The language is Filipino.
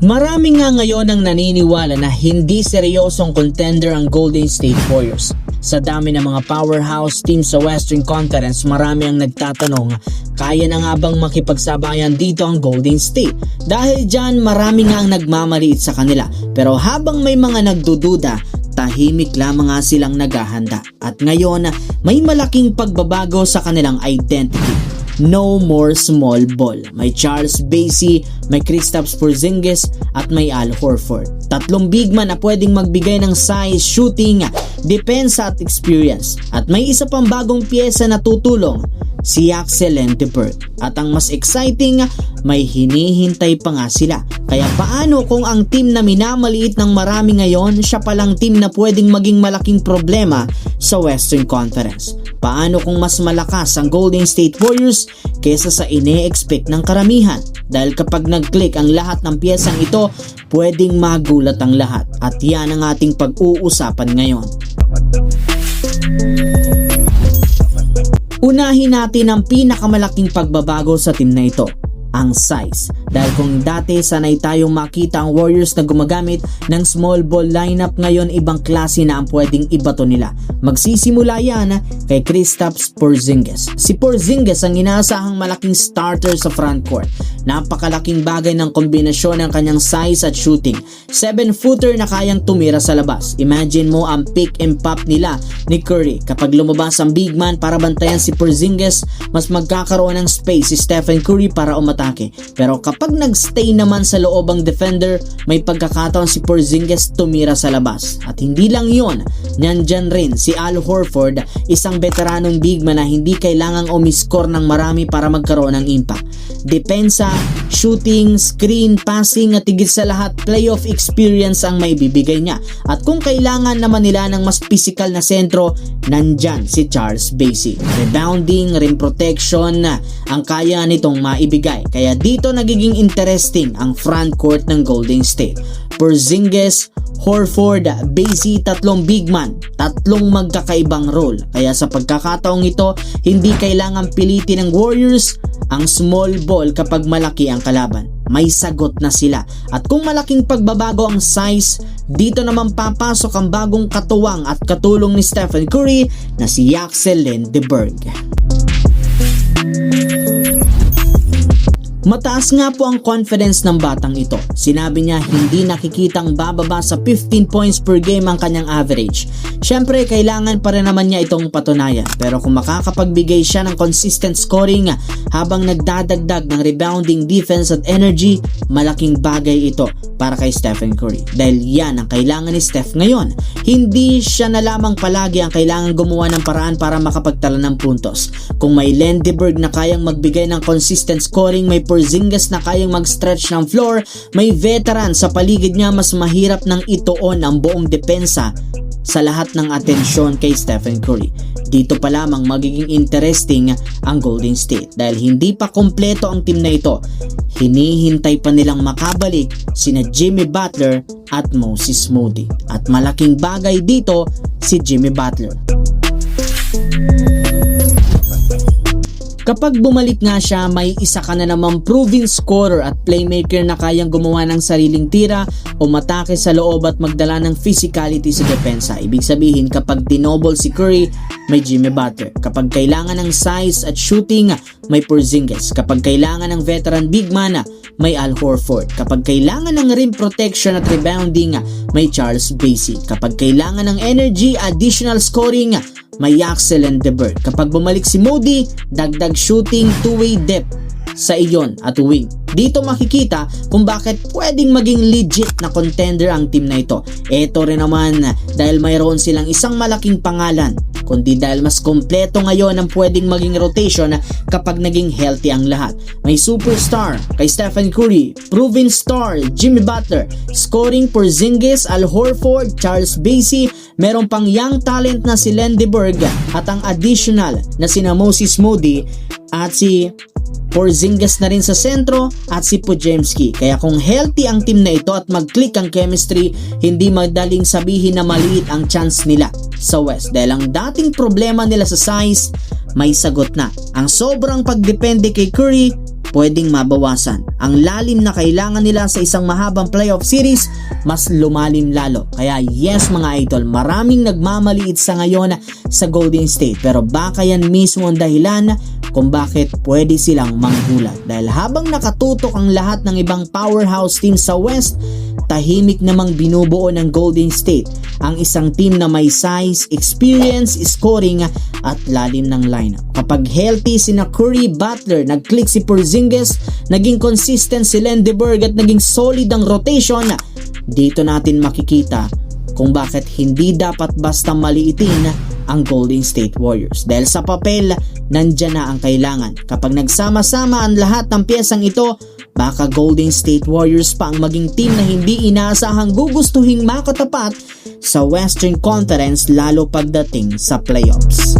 Marami nga ngayon ang naniniwala na hindi seryosong contender ang Golden State Warriors. Sa dami ng mga powerhouse teams sa Western Conference, marami ang nagtatanong, kaya na nga bang makipagsabayan dito ang Golden State? Dahil dyan, marami nga ang nagmamaliit sa kanila. Pero habang may mga nagdududa, tahimik lamang nga silang naghahanda. At ngayon, may malaking pagbabago sa kanilang identity. No more small ball. May Charles Bassey, may Kristaps Porzingis at may Al Horford. Tatlong big man na pwedeng magbigay ng size, shooting, depensa at experience. At may isa pang bagong piyesa na tutulong, si Axel Lendeberg. At ang mas exciting, may hinihintay pa nga sila. Kaya paano kung ang team na minamaliit ng marami ngayon, siya palang team na pwedeng maging malaking problema sa Western Conference? Paano kung mas malakas ang Golden State Warriors kesa sa ine-expect ng karamihan? Dahil kapag nag-click ang lahat ng piyesang ito, pwedeng magulat ang lahat. At yan ang ating pag-uusapan ngayon. Unahin natin ang pinakamalaking pagbabago sa team na ito, ang size. Dahil kung dati sanay tayong makita ang Warriors na gumagamit ng small ball lineup, ngayon ibang klase na ang pwedeng ibato nila. Magsisimula yan kay Kristaps Porzingis. Si Porzingis ang inaasahang malaking starter sa frontcourt. Napakalaking bagay ng kombinasyon ng kanyang size at shooting. 7-footer na kayang tumira sa labas. Imagine mo ang pick and pop nila ni Curry. Kapag lumabas ang big man para bantayan si Porzingis, mas magkakaroon ng space si Stephen Curry para umatake. Pero kapag nagstay naman sa loob ang defender, may pagkakataon si Porzingis tumira sa labas. At hindi lang yon, nandyan rin si Al Horford, isang veteranong big man na hindi kailangang umiscore ng marami para magkaroon ng impact. Depensa, shooting, screen, passing at higit sa lahat, playoff experience ang may bibigay niya. At kung kailangan naman nila ng mas physical na sentro, nandyan si Charles Bassey. Rebounding, rim protection ang kaya nitong maibigay. Kaya dito nagiging interesting ang front court ng Golden State. Porzingis, Horford, Bassey, tatlong big man, tatlong magkakaibang role. Kaya sa pagkakataong ito, hindi kailangan pilitin ng Warriors ang small ball kapag malaki ang kalaban. May sagot na sila. At kung malaking pagbabago ang size, dito naman papasok ang bagong katuwang at katulong ni Stephen Curry na si Axel Lendeberg. Mataas nga po ang confidence ng batang ito. Sinabi niya hindi nakikitang bababa sa 15 points per game ang kanyang average. Syempre kailangan pa rin naman niya itong patunayan. Pero kung makakapagbigay siya ng consistent scoring habang nagdadagdag ng rebounding, defense at energy, malaking bagay ito para kay Stephen Curry. Dahil yan ang kailangan ni Steph ngayon. Hindi siya na lamang palagi ang kailangan gumawa ng paraan para makapagtala ng puntos. Kung may Lendeberg na kayang magbigay ng consistent scoring, may Porzingis na kayang mag-stretch ng floor, may veteran sa paligid niya, mas mahirap nang ituon ang buong depensa sa lahat ng atensyon kay Stephen Curry. Dito pa lamang magiging interesting ang Golden State dahil hindi pa kompleto ang team na ito. Hinihintay pa nilang makabalik sina Jimmy Butler at Moses Moody. At malaking bagay dito si Jimmy Butler. Kapag bumalik nga siya, may isa ka na namang proven scorer at playmaker na kayang gumawa ng sariling tira, umatake sa loob at magdala ng physicality sa depensa. Ibig sabihin, kapag dinoble si Curry, may Jimmy Butler. Kapag kailangan ng size at shooting, may Porzingis. Kapag kailangan ng veteran big man, may Al Horford. Kapag kailangan ng rim protection at rebounding, may Charles Bassey. Kapag kailangan ng energy, additional scoring, may Axel Lendeberg. Kapag bumalik si Moody, dagdag shooting, two-way depth sa iyon at wing. Dito makikita kung bakit pwedeng maging legit na contender ang team na ito. Ito rin naman dahil mayroon silang isang malaking pangalan, kundi dahil mas kompleto ngayon ang pwedeng maging rotation kapag naging healthy ang lahat. May superstar kay Stephen Curry, proven star Jimmy Butler, scoring Porzingis, Al Horford, Charles Bassey, meron pang young talent na si Lendeberg at ang additional na sina Moses Moody at si Porzingis na rin sa sentro at si Podziemski. Kaya kung healthy ang team na ito at mag-click ang chemistry, hindi madaling sabihin na maliit ang chance nila sa West. Dahil ang dating problema nila sa size, may sagot na. Ang sobrang pagdepende kay Curry, pwedeng mabawasan. Ang lalim na kailangan nila sa isang mahabang playoff series, mas lumalim lalo. Kaya yes mga idol, maraming nagmamaliit sa ngayon sa Golden State. Pero baka yan mismo ang dahilan kung bakit pwede silang manghulat. Dahil habang nakatutok ang lahat ng ibang powerhouse team sa West, tahimik namang binubuo ng Golden State ang isang team na may size, experience, scoring at lalim ng lineup. Kapag healthy sina Curry, Butler, nag-click si Porzingis, naging consistent si Lendeberg at naging solid ang rotation, dito natin makikita kung bakit hindi dapat basta maliitin ang Golden State Warriors. Dahil sa papel, nandyan na ang kailangan. Kapag nagsama-sama ang lahat ng piyesang ito, baka Golden State Warriors pa ang maging team na hindi inaasahang gugustuhing makatapat sa Western Conference lalo pagdating sa playoffs.